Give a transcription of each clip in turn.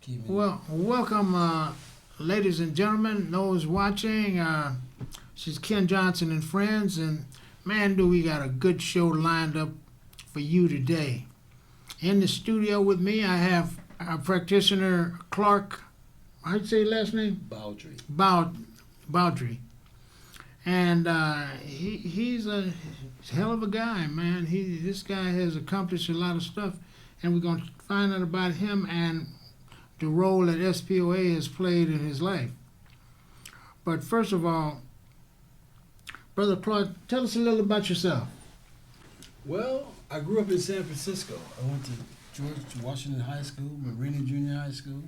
Well, welcome, ladies and gentlemen, those watching. She's Ken Johnson and friends, and man, do we got a good show lined up for you today. In the studio with me, I have our practitioner Clark. How'd you say your last name? Bowdry. Bowdry. And he's a hell of a guy, man. This guy has accomplished a lot of stuff, and we're going to find out about him and the role that SPOA has played in his life. But first of all, Brother Clark, tell us a little about yourself. Well, I grew up in San Francisco. I went to George Washington High School, Marina Junior High School,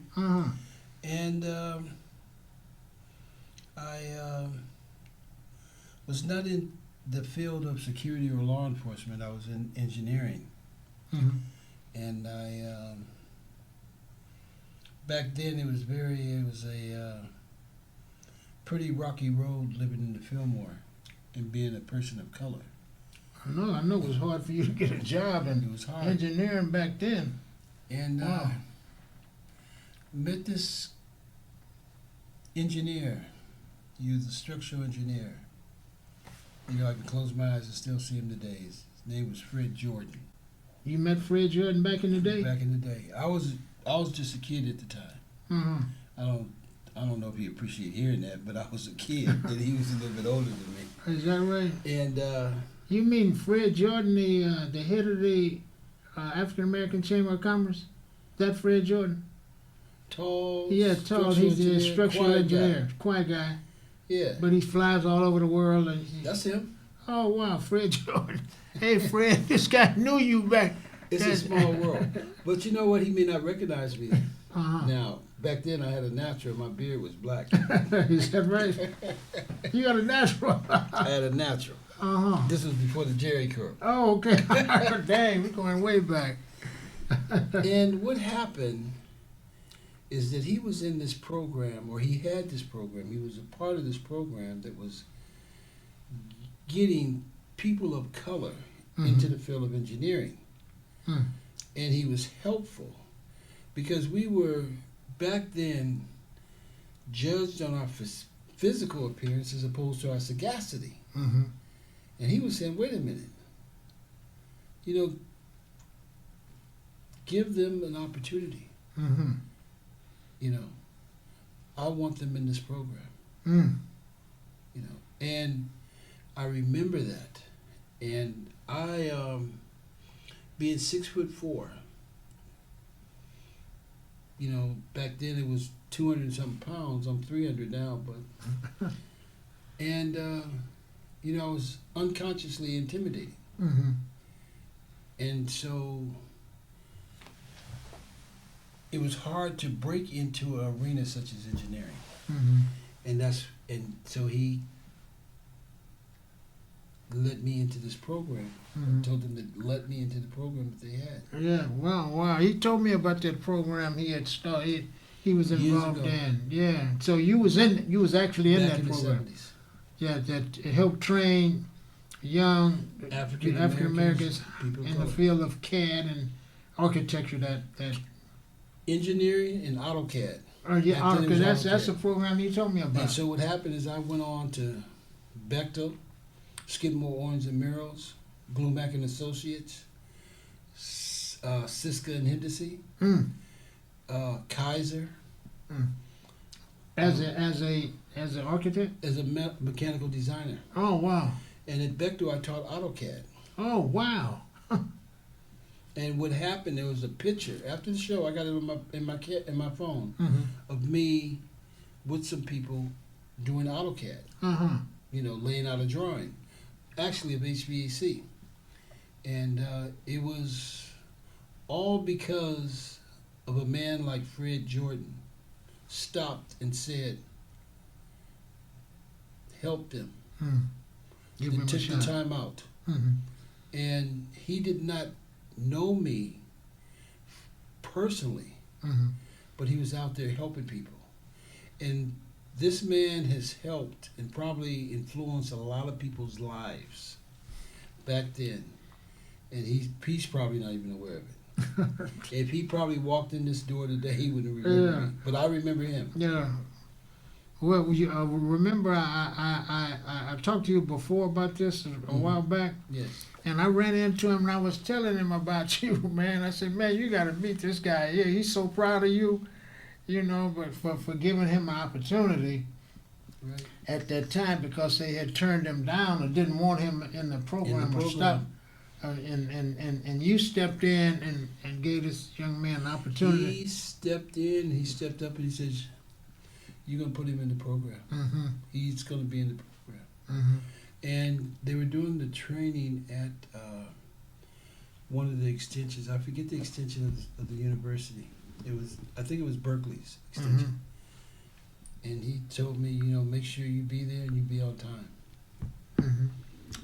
and I was not in the field of security or law enforcement. I was in engineering, and I back then it was a pretty rocky road living in the Fillmore and being a person of color. I know it was hard for you to get a job in It was hard. engineering back then. And Wow. met this engineer. He was a structural engineer. You know, I can close my eyes and still see him today. His name was Fred Jordan. You met Fred Jordan back in the day? Back in the day, I was just a kid at the time. I don't know if he appreciated hearing that, but I was a kid, and he was a little bit older than me. Is that right? And You mean Fred Jordan, the head of the African American Chamber of Commerce? That Fred Jordan? tall. Yeah, tall. He's the structural quiet engineer. guy. Quiet guy. Yeah, But he flies all over the world. And that's him. oh, wow, Fred Jordan. Hey, Fred, this guy knew you back. It's a small world. But you know what? He may not recognize me Uh-huh. now. Back then, I had a natural. My beard was black. Is that right? You got a natural. I had a natural. Uh-huh. This was before the Jerry curl. Oh, okay. Dang, we're going way back. And what happened is that he was in this program, or he had this program. He was a part of this program that was getting people of color into the field of engineering. And he was helpful because we were back then judged on our physical appearance as opposed to our sagacity. Mm-hmm. And he was saying, wait a minute, you know, give them an opportunity. Mm-hmm. You know, I want them in this program. You know, and I remember that. And I, being 6'4", you know, back then it was 200 and something pounds. I'm 300 now, but and you know, I was unconsciously intimidating. And so it was hard to break into an arena such as engineering. And so he let me into this program. I told them to let me into the program that they had. Yeah, wow. He told me about that program he had started. He was Years involved ago. in. Yeah. So you was actually in Back that in program. the 70s. Yeah, that helped train young African Americans people of in the color. field of CAD and architecture. That Engineering and AutoCAD. yeah, Back then it was that's AutoCAD. the program he told me about. And so what happened is I went on to Bechtel, Skidmore, Owens and Merrill's, Blumack and Associates, Siska and Hindesy, Kaiser, As an architect. as a mechanical designer. Oh wow. And at Bechtel I taught AutoCAD. Oh wow. And what happened? There was a picture after the show. I got it in my phone of me with some people doing AutoCAD. You know, laying out a drawing, actually of HVAC, and it was all because of a man like Fred Jordan stopped and said, "Help them." Give him They a took the shot. time out, and he did not know me personally, but he was out there helping people. And this man has helped and probably influenced a lot of people's lives back then. And he's probably not even aware of it. If he probably walked in this door today, he wouldn't remember Yeah. me. But I remember him. Yeah. Well, you remember I talked to you before about this a while back, Yes. and I ran into him and I was telling him about you, man. I said, man, you got to meet this guy. Yeah, he's so proud of you, you know, but for giving him an opportunity Right. at that time because they had turned him down or didn't want him in the program, or stuff. And you stepped in and gave this young man an opportunity. He stepped in, he stepped up, and he says, "You're gonna put him in the program. Mm-hmm. He's gonna be in the program." Mm-hmm. And they were doing the training at one of the extensions. I forget the extension of the university. I think it was Berkeley's extension. And he told me, make sure you be there and you be on time. Mm-hmm.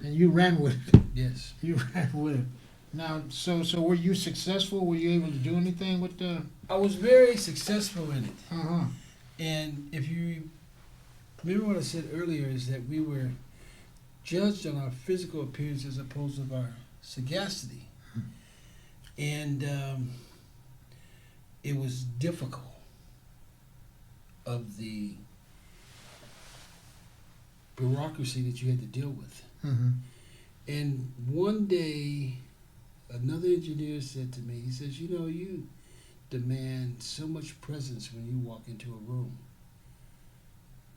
And you ran with it. Yes. You ran with it. Now, so were you successful? Were you able to do anything with the? I was very successful in it. Uh-huh. And if you remember what I said earlier, is that we were judged on our physical appearance as opposed to our sagacity. And it was difficult of the bureaucracy that you had to deal with. Mm-hmm. And one day, another engineer said to me, he says, you demand so much presence when you walk into a room.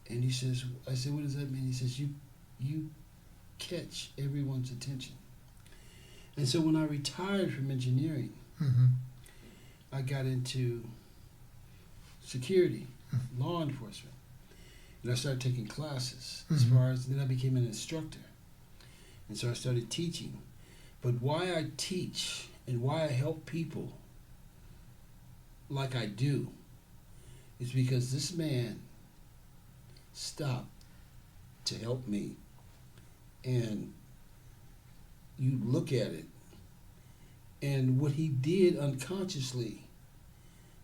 And he says, I said, what does that mean? He says, you catch everyone's attention. And so when I retired from engineering, Mm-hmm. I got into security, law enforcement. And I started taking classes then I became an instructor. And so I started teaching. But why I teach and why I help people like I do is because this man stopped to help me. And you look at it, and what he did unconsciously,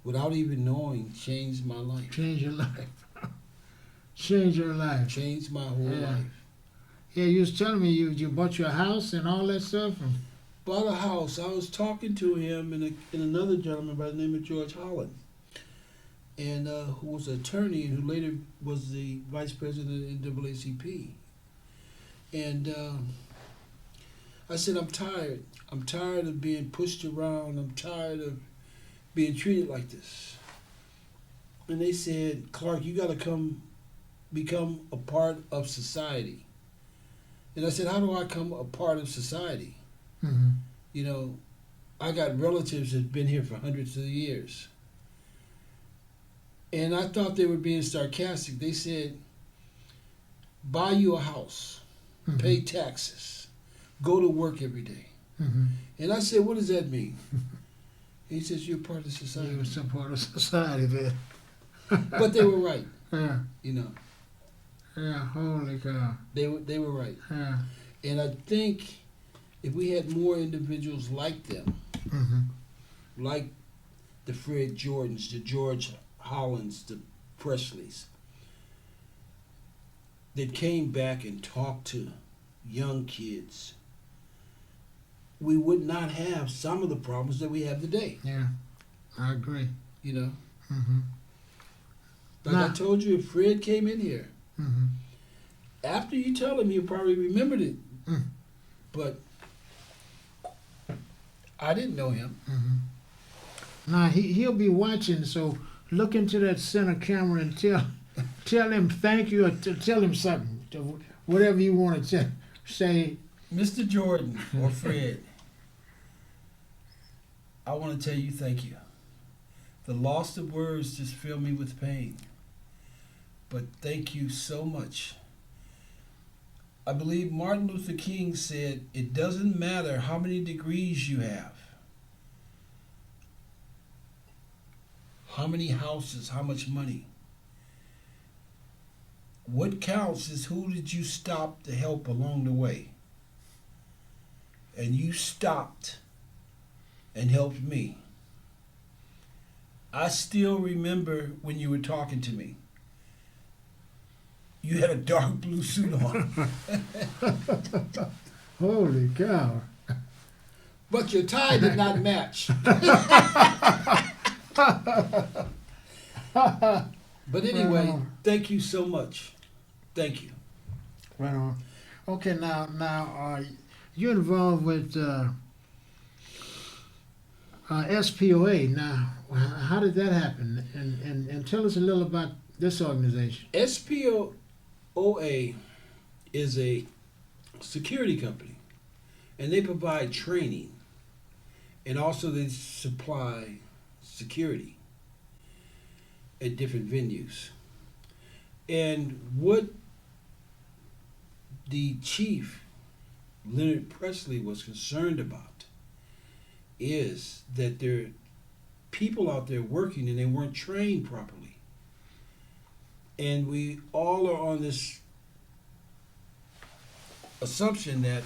without even knowing, changed my life. Change your life. Change your life. Changed my whole Yeah. life. Yeah, you was telling me you bought your house and all that stuff. Bought a house. I was talking to him and another gentleman by the name of George Holland, and who was an attorney and who later was the vice president of NAACP. And I said, I'm tired. I'm tired of being pushed around. I'm tired of being treated like this. And they said, Clark, you got to become a part of society. And I said, how do I become a part of society? Mm-hmm. I got relatives that have been here for hundreds of years. And I thought they were being sarcastic. They said, buy you a house, pay taxes, go to work every day. Mm-hmm. And I said, what does that mean? He says, you're part of society. You were some part of society there. But they were right. Yeah. Yeah, Holy cow. they were right. Yeah. And I think if we had more individuals like them, like the Fred Jordans, the George Hollands, the Presleys, that came back and talked to young kids, we would not have some of the problems that we have today. Yeah, I agree. Mm-hmm. Like I told you, if Fred came in here, Mm-hmm. after you tell him, he'll probably remembered it. But I didn't know him. Now he'll be watching, so look into that center camera and tell him thank you, or tell him something, whatever you want to say. Mr. Jordan or Fred, I want to tell you thank you. The loss of words just fill me with pain. But thank you so much. I believe Martin Luther King said, it doesn't matter how many degrees you have, how many houses, how much money. What counts is who did you stop to help along the way. And you stopped and helped me. I still remember when you were talking to me. You had a dark blue suit on. Holy cow. But your tie did not match. But anyway, thank you so much. Thank you. Right on. Okay, now, you're involved with SPOA. Now, how did that happen? And tell us a little about this organization. SPOA is a security company, and they provide training, and also they supply security at different venues. And what the chief, Leonard Presley, was concerned about is that there are people out there working and they weren't trained properly. And we all are on this assumption that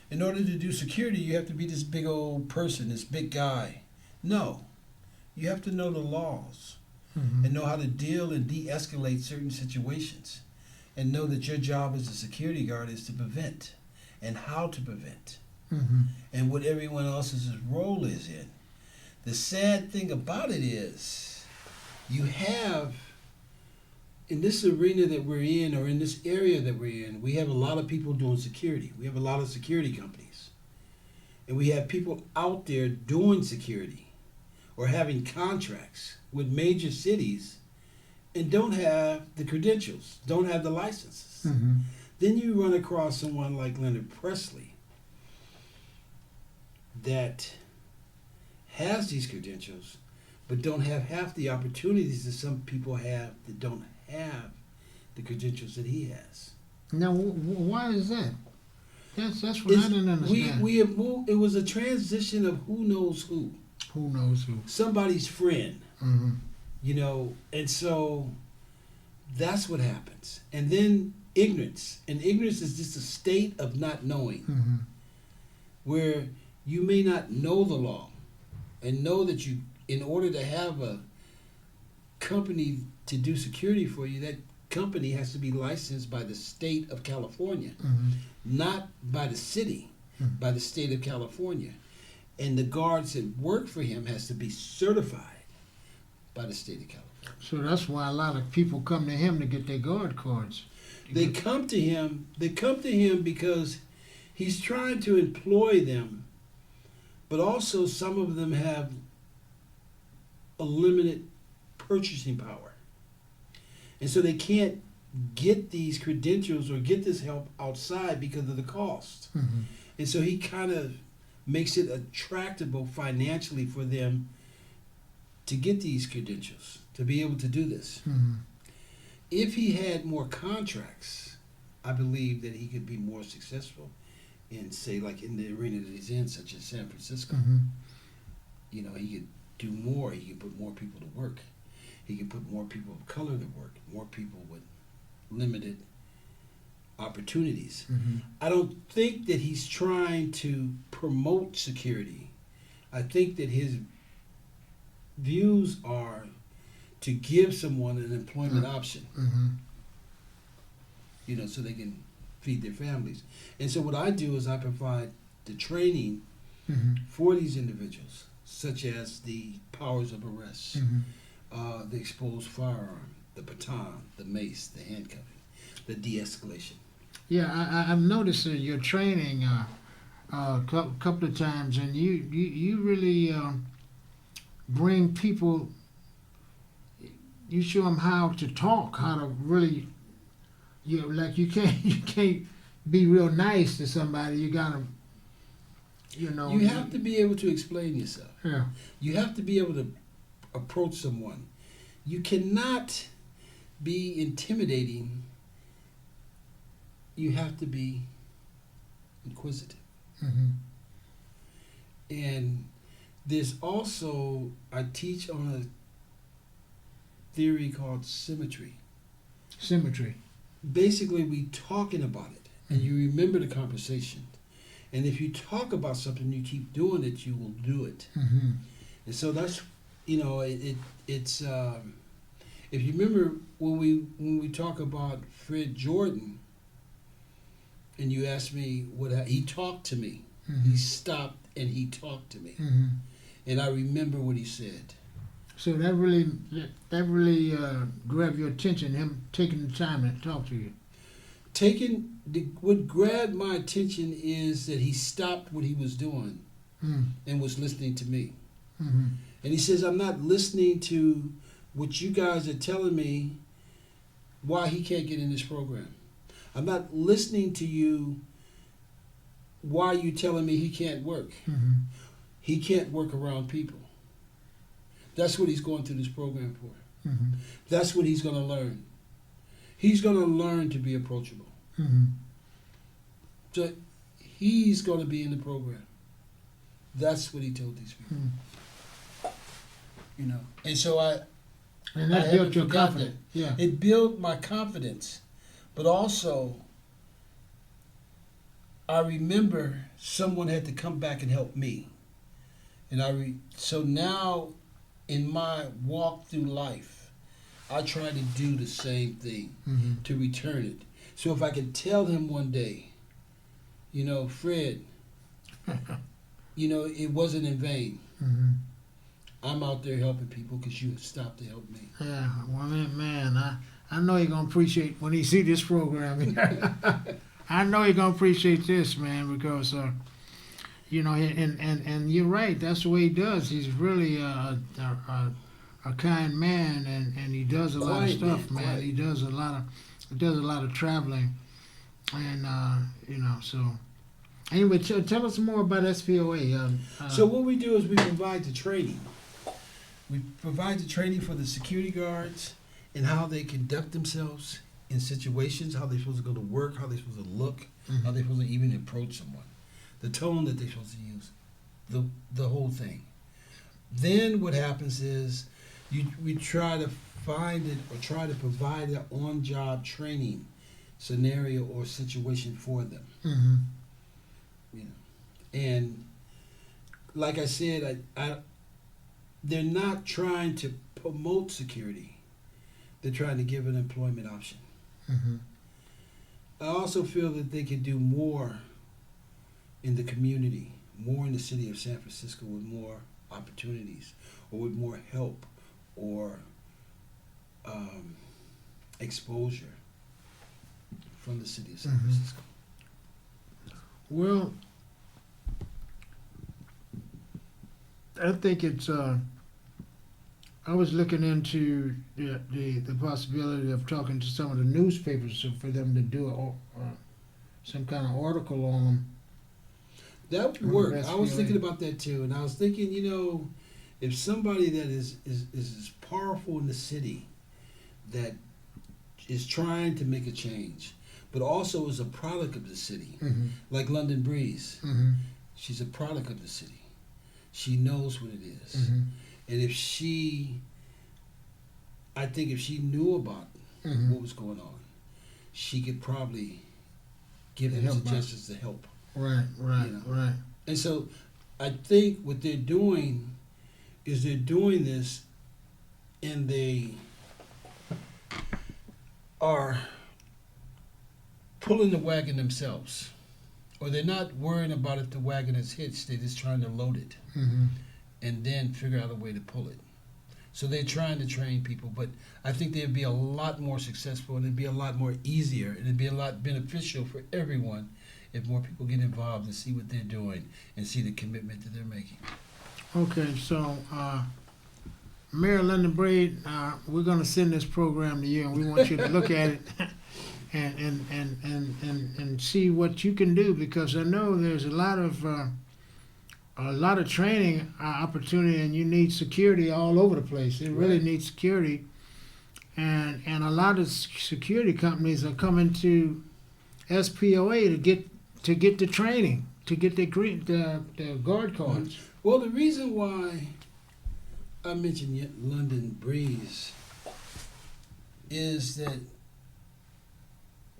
in order to do security, you have to be this big old person, this big guy. No. You have to know the laws and know how to deal and de-escalate certain situations, and know that your job as a security guard is to prevent and how to prevent and what everyone else's role is in. The sad thing about it is you have, in this arena that we're in, or in this area that we're in, we have a lot of people doing security. We have a lot of security companies. And we have people out there doing security or having contracts with major cities and don't have the credentials, don't have the licenses. Then you run across someone like Leonard Presley that has these credentials but don't have half the opportunities that some people have that don't have the credentials that he has. Now, why is that? That's what I didn't understand. We have moved. It was a transition of who knows who. Who knows who? Somebody's friend. You know, and so that's what happens. And then ignorance. And ignorance is just a state of not knowing. Where you may not know the law and know that you, in order to have a company to do security for you, that company has to be licensed by the state of California, not by the city, by the state of California. And the guards that work for him has to be certified by the state of California. So that's why a lot of people come to him to get their guard cards. They come to him because he's trying to employ them, but also some of them have a limited purchasing power. And so they can't get these credentials or get this help outside because of the cost. And so he kind of makes it attractable financially for them to get these credentials, to be able to do this. If he had more contracts, I believe that he could be more successful in, say, like in the arena that he's in, such as San Francisco. You know, he could do more. He could put more people to work. He could put more people of color to work, more people with limited opportunities. I don't think that he's trying to promote security. I think that his views are to give someone an employment option, you know, so they can feed their families. And so what I do is I provide the training for these individuals, such as the powers of arrest, the exposed firearm, the baton, the mace, the handcuffing, the de-escalation. Yeah, I've noticed that your training a couple of times, and you really bring people. You show them how to talk, how to really. You can't be real nice to somebody. You gotta, you know. You have to be able to explain yourself. Yeah. You have to be able to approach someone. You cannot be intimidating. You have to be inquisitive. And there's also, I teach on a theory called symmetry. Symmetry. Basically, we talking about it, and you remember the conversation. And if you talk about something, you keep doing it, you will do it. And so that's, you know, it's if you remember when we talk about Fred Jordan, and you asked me he talked to me. He stopped and he talked to me, and I remember what he said. So that really grabbed your attention. Him taking the time to talk to you. What grabbed my attention is that he stopped what he was doing and was listening to me. And he says, I'm not listening to what you guys are telling me why he can't get in this program. I'm not listening to you why you telling me he can't work. He can't work around people. That's what he's going through this program for. That's what he's going to learn. He's going to learn to be approachable. So he's going to be in the program. That's what he told these people. You know, and so and that built your confidence. Yeah, it built my confidence, but also I remember someone had to come back and help me, and so now in my walk through life, I try to do the same thing to return it. So if I could tell him one day, you know, Fred, you know, it wasn't in vain. I'm out there helping people because you stopped to help me. Yeah, well, man, I know you're going to appreciate when he see this program. I know you're going to appreciate this, man, because, you know, and you're right. That's the way he does. He's really a kind man, and he does a lot of stuff, man. He does a lot of traveling, and you know. So anyway, tell us more about SPOA. So what we do is we provide the training. We provide the training for the security guards and how they conduct themselves in situations, how they're supposed to go to work, how they're supposed to look, how they're supposed to even approach someone, the tone that they're supposed to use, the whole thing. Then what happens is we try to find it or try to provide an on-job training scenario or situation for them. You know, and like I said, they're not trying to promote security. They're trying to give an employment option. I also feel that they could do more in the community, more in the city of San Francisco with more opportunities or with more help or exposure from the city of San Francisco. Well, I think it's. I was looking into the possibility of talking to some of the newspapers for them to do some kind of article on them. That would work. I was thinking about that too, and I was thinking, you know, if somebody that is as powerful in the city, that is trying to make a change, but also is a product of the city, like London Breeze. She's a product of the city. She knows what it is. And I think if she knew about what was going on, she could probably give them suggestions to help. Right. You know? And so I think what they're doing is they're doing this and they are pulling the wagon themselves. Or they're not worrying about if the wagon is hitched, they're just trying to load it. And then figure out a way to pull it. So they're trying to train people, but I think they'd be a lot more successful and it'd be a lot more easier and it'd be a lot beneficial for everyone if more people get involved and see what they're doing and see the commitment that they're making. Okay, so Mayor London Braid, we're going to send this program to you, and we want you to look at it and see what you can do, because I know there's a lot of training opportunity, and you need security all over the place. It really needs security, and a lot of security companies are coming to SPOA to get the training, to get the guard cards. Well, the reason why I mentioned London Breeze is that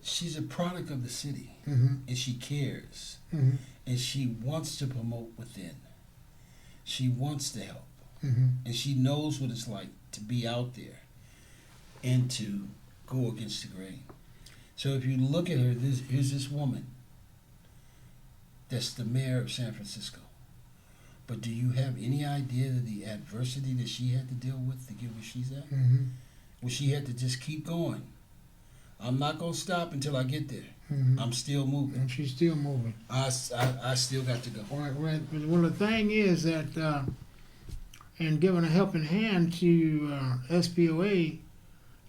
she's a product of the city, and she cares, and she wants to promote within. She wants to help, and she knows what it's like to be out there and to go against the grain. So if you look at her, here's this woman that's the mayor of San Francisco. But do you have any idea of the adversity that she had to deal with to get where she's at? Mm-hmm. Well, she had to just keep going. I'm not going to stop until I get there. Mm-hmm. I'm still moving. And she's still moving. I still got to go. Right. Well, the thing is that, and giving a helping hand to SPOA,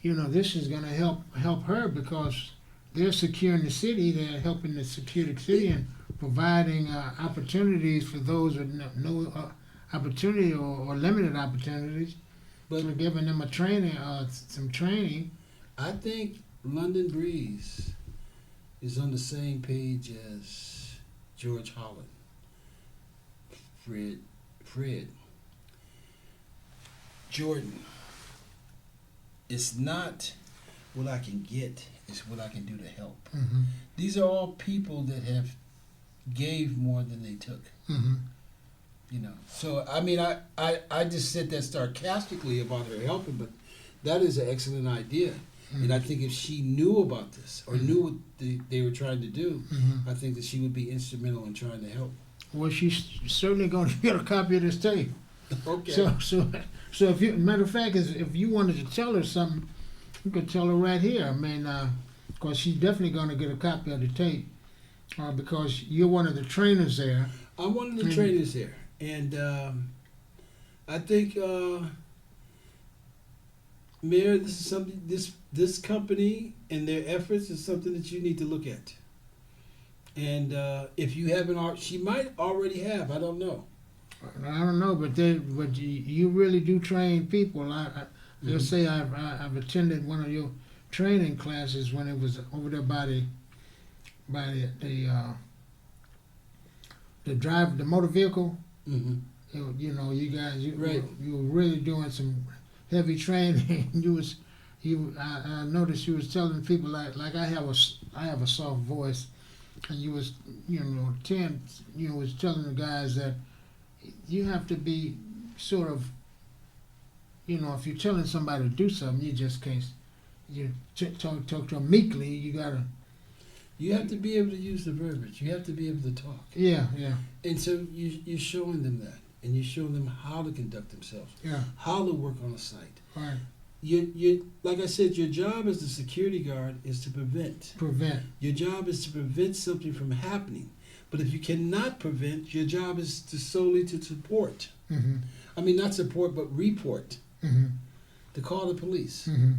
this is going to help her because they're securing the city. They're helping to secure the city and providing opportunities for those with no opportunity or limited opportunities. But we're giving them some training. I think London Breeze is on the same page as George Holland, Fred, Jordan. It's not what I can get, it's what I can do to help. Mm-hmm. These are all people that have gave more than they took. Mm-hmm. So I mean, I just said that sarcastically about her helping, but that is an excellent idea. Mm-hmm. And I think if she knew about this or knew what they were trying to do, Mm-hmm. I think that she would be instrumental in trying to help. Well, she's certainly going to get a copy of this tape. Okay. So if you, matter of fact, if you wanted to tell her something, you could tell her right here. I mean, because she's definitely going to get a copy of the tape, because you're one of the trainers there. I'm one of the trainers there, and I think, Mayor, this is something. This company and their efforts is something that you need to look at. And if you haven't, she might already have. I don't know. I don't know, but you really do train people. They'll say I've attended one of your training classes when it was over there by the motor vehicle. Mm-hmm. You guys, Right. you were really doing some heavy training. I noticed you was telling people like I have a soft voice, and you was was telling the guys that you have to be sort of, if you're telling somebody to do something, you just can't. Talk to them meekly. You gotta. You have to be able to use the verbiage. You have to be able to talk. Yeah. And so you're showing them that, and you're showing them how to conduct themselves, Yeah. how to work on a site. Right. You like I said, your job as a security guard is to prevent. Your job is to prevent something from happening. But if you cannot prevent, your job is solely to support. Mm-hmm. I mean, not support, but report. Mm-hmm. To call the police. Mm-hmm.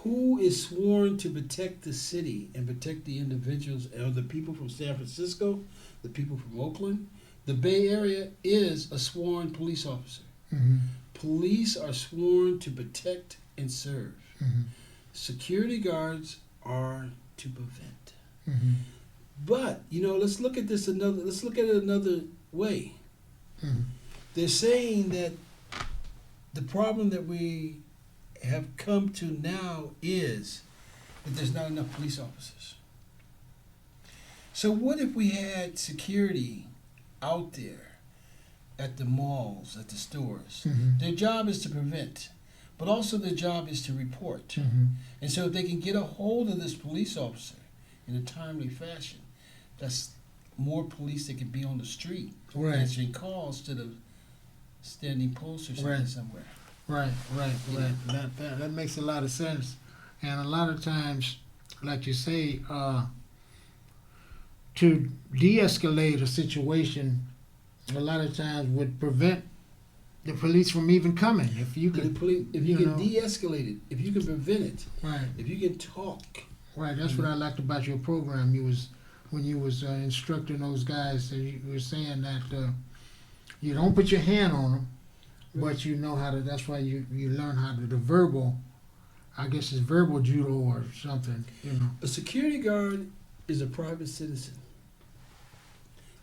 Who is sworn to protect the city and protect the individuals or the people from San Francisco, the people from Oakland? The Bay Area is a sworn police officer. Mm-hmm. Police are sworn to protect and serve. Mm-hmm. Security guards are to prevent. Mm-hmm. But let's look at this Let's look at it another way. Mm-hmm. They're saying that the problem that we have come to now is that there's not enough police officers. So what if we had security out there at the malls, at the stores? Mm-hmm. Their job is to prevent, but also their job is to report. Mm-hmm. And so if they can get a hold of this police officer in a timely fashion, that's more police that can be on the street answering calls to the standing post or something somewhere. Right. That makes a lot of sense. And a lot of times, like you say, to de-escalate a situation, a lot of times would prevent the police from even coming. If you could, if you can de-escalate it, if you can prevent it, right? If you can talk, right. That's what I liked about your program. When you was instructing those guys, you were saying that you don't put your hand on them, but you know how to. That's why you learn how to the verbal. I guess it's verbal judo or something. A security guard is a private citizen.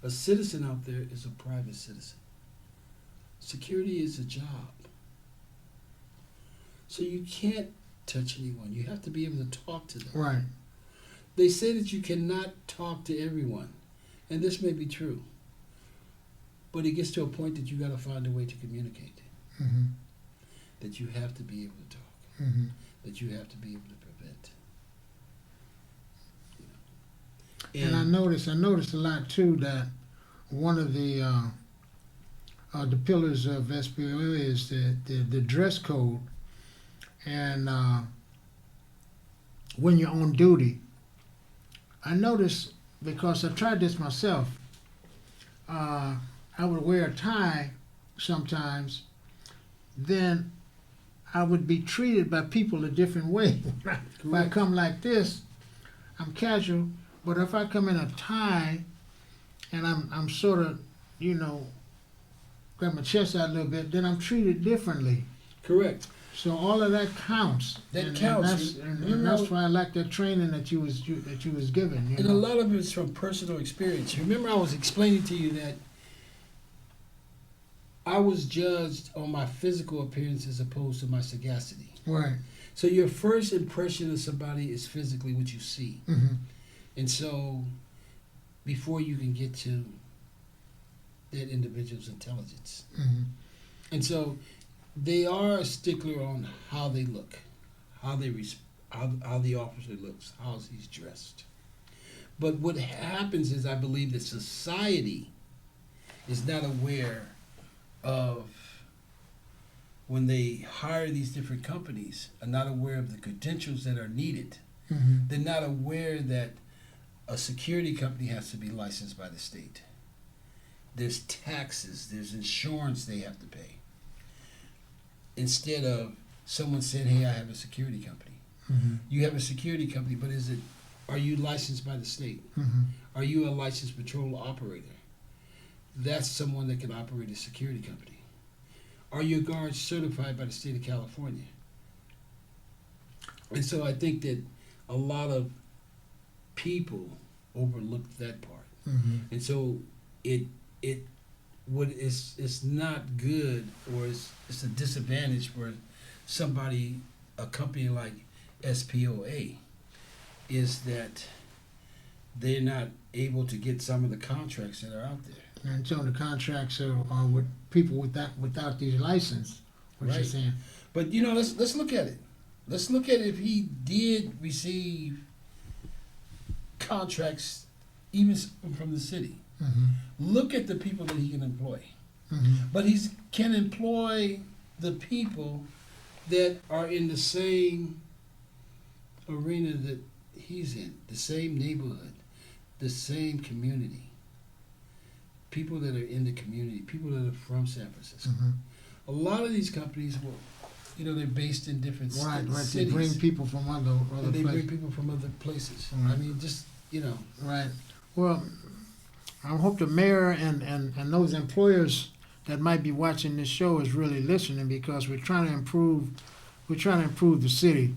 A citizen out there is a private citizen. Security is a job. So you can't touch anyone. You have to be able to talk to them. Right. They say that you cannot talk to everyone, and this may be true. But it gets to a point that you got to find a way to communicate. Mm-hmm. That you have to be able to talk. Mm-hmm. That you have to be able to prevent. And I noticed a lot too that one of the pillars of SPO is the dress code, and when you're on duty. I noticed, because I tried this myself, I would wear a tie sometimes, then I would be treated by people a different way. If I come like this, I'm casual, but if I come in a tie and I'm sort of, got my chest out a little bit, then I'm treated differently. Correct. So all of that counts. That counts. And that's why I like that training that you was given. And a lot of it's from personal experience. Remember, I was explaining to you that I was judged on my physical appearance as opposed to my sagacity. Right. So your first impression of somebody is physically what you see. Mm-hmm. And so before you can get to that individual's intelligence. Mm-hmm. And so they are a stickler on how they look, how the officer looks, how he's dressed. But what happens is, I believe that society is not aware of, when they hire these different companies, are not aware of the credentials that are needed. Mm-hmm. They're not aware that a security company has to be licensed by the state. There's taxes, there's insurance they have to pay. Instead of someone saying, hey, I have a security company. Mm-hmm. You have a security company, but are you licensed by the state? Mm-hmm. Are you a licensed patrol operator? That's someone that can operate a security company. Are your guards certified by the state of California? And so I think that a lot of people overlook that part. Mm-hmm. And so it's not good, or it's a disadvantage for somebody, a company like SPOA, is that they're not able to get some of the contracts that are out there. And so the contracts are with people without these license, what Right. you're saying. But let's look at it. Let's look at if he did receive contracts even from the city. Mm-hmm. Look at the people that he can employ. Mm-hmm. But he can employ the people that are in the same arena that he's in, the same neighborhood, the same community. People that are in the community, people that are from San Francisco. Mm-hmm. A lot of these companies they're based in different Right. cities. They bring people from other and they places. bring people from other places. Right. I mean, just, Right. Well, I hope the mayor and those employers that might be watching this show is really listening, because we're trying to improve the city.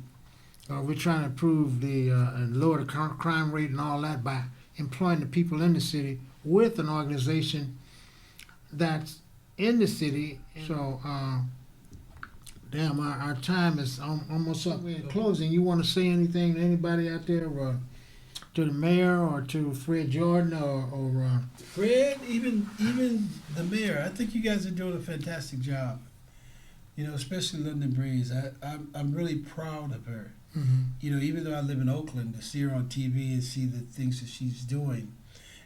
We're trying to improve and lower the crime rate and all that by employing the people in the city with an organization that's in the city. So, our time is almost up. We're in closing. You want to say anything to anybody out there, to the mayor or to Fred Jordan or Fred, even the mayor? I think you guys are doing a fantastic job. Especially London Breeze. I'm really proud of her. Mm-hmm. Even though I live in Oakland, to see her on TV and see the things that she's doing,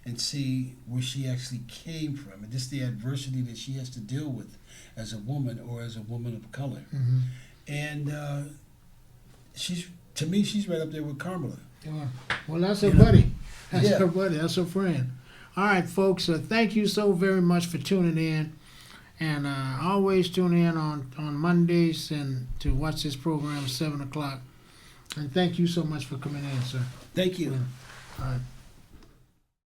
and see where she actually came from, and just the adversity that she has to deal with as a woman, or as a woman of color. Mm-hmm. And to me, she's right up there with Carmela. Well, that's her buddy. That's Yeah. her buddy. That's her friend. All right, folks. Thank you so very much for tuning in, and always tune in on Mondays and to watch this program at 7 o'clock. And thank you so much for coming in, sir. Thank you. All right.